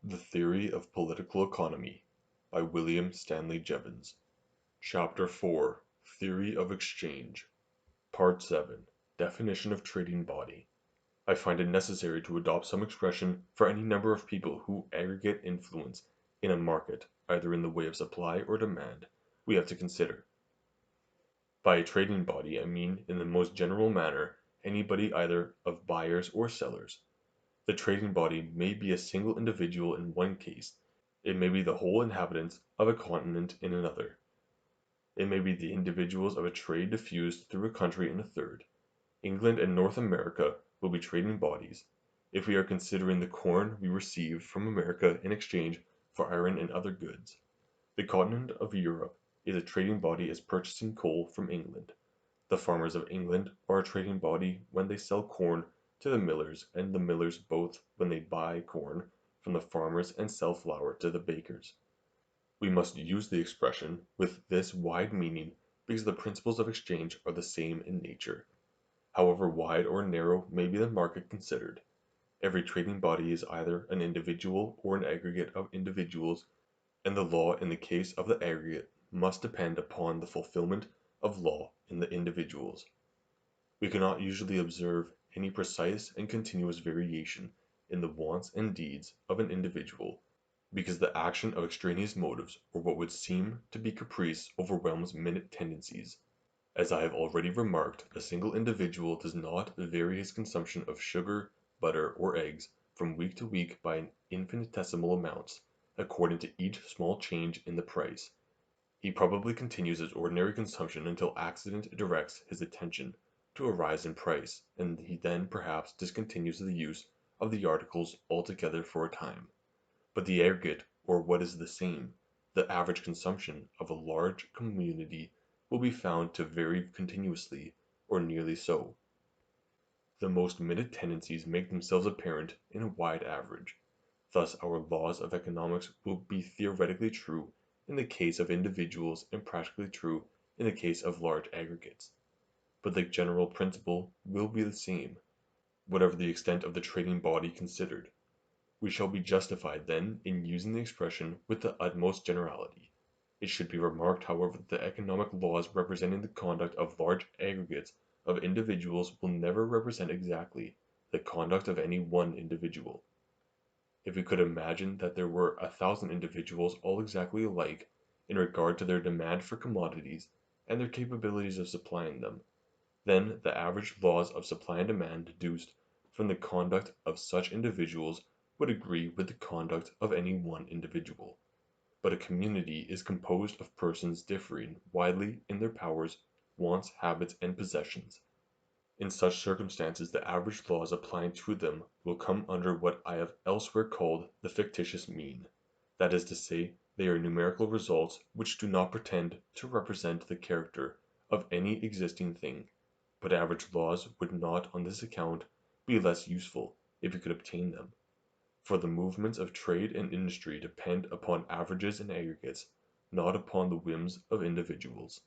The Theory of Political Economy by William Stanley Jevons. Chapter 4 Theory of Exchange. Part 7 Definition of Trading Body. I find it necessary to adopt some expression for any number of people who aggregate influence in a market, either in the way of supply or demand, we have to consider. By a trading body I mean in the most general manner anybody either of buyers or sellers. The trading body may be a single individual in one case, it may be the whole inhabitants of a continent in another, it may be the individuals of a trade diffused through a country in a third. England and North America will be trading bodies, if we are considering the corn we receive from America in exchange for iron and other goods. The continent of Europe is a trading body as purchasing coal from England. The farmers of England are a trading body when they sell corn to the millers, and the millers both when they buy corn from the farmers and sell flour to the bakers. We must use the expression with this wide meaning because the principles of exchange are the same in nature. However wide or narrow may be the market considered, every trading body is either an individual or an aggregate of individuals, and the law in the case of the aggregate must depend upon the fulfillment of law in the individuals. We cannot usually observe any precise and continuous variation in the wants and deeds of an individual, because the action of extraneous motives or what would seem to be caprice overwhelms minute tendencies. As I have already remarked, a single individual does not vary his consumption of sugar, butter, or eggs from week to week by infinitesimal amounts, according to each small change in the price. He probably continues his ordinary consumption until accident directs his attention to a rise in price, and he then perhaps discontinues the use of the articles altogether for a time. But the aggregate, or what is the same, the average consumption of a large community will be found to vary continuously, or nearly so. The most minute tendencies make themselves apparent in a wide average. Thus our laws of economics will be theoretically true in the case of individuals and practically true in the case of large aggregates. But the general principle will be the same, whatever the extent of the trading body considered. We shall be justified then in using the expression with the utmost generality. It should be remarked, however, that the economic laws representing the conduct of large aggregates of individuals will never represent exactly the conduct of any one individual. If we could imagine that there were 1,000 individuals all exactly alike in regard to their demand for commodities and their capabilities of supplying them, then the average laws of supply and demand deduced from the conduct of such individuals would agree with the conduct of any one individual. But a community is composed of persons differing widely in their powers, wants, habits, and possessions. In such circumstances the average laws applying to them will come under what I have elsewhere called the fictitious mean, that is to say, they are numerical results which do not pretend to represent the character of any existing thing, but average laws would not on this account be less useful if we could obtain them, for the movements of trade and industry depend upon averages and aggregates, not upon the whims of individuals.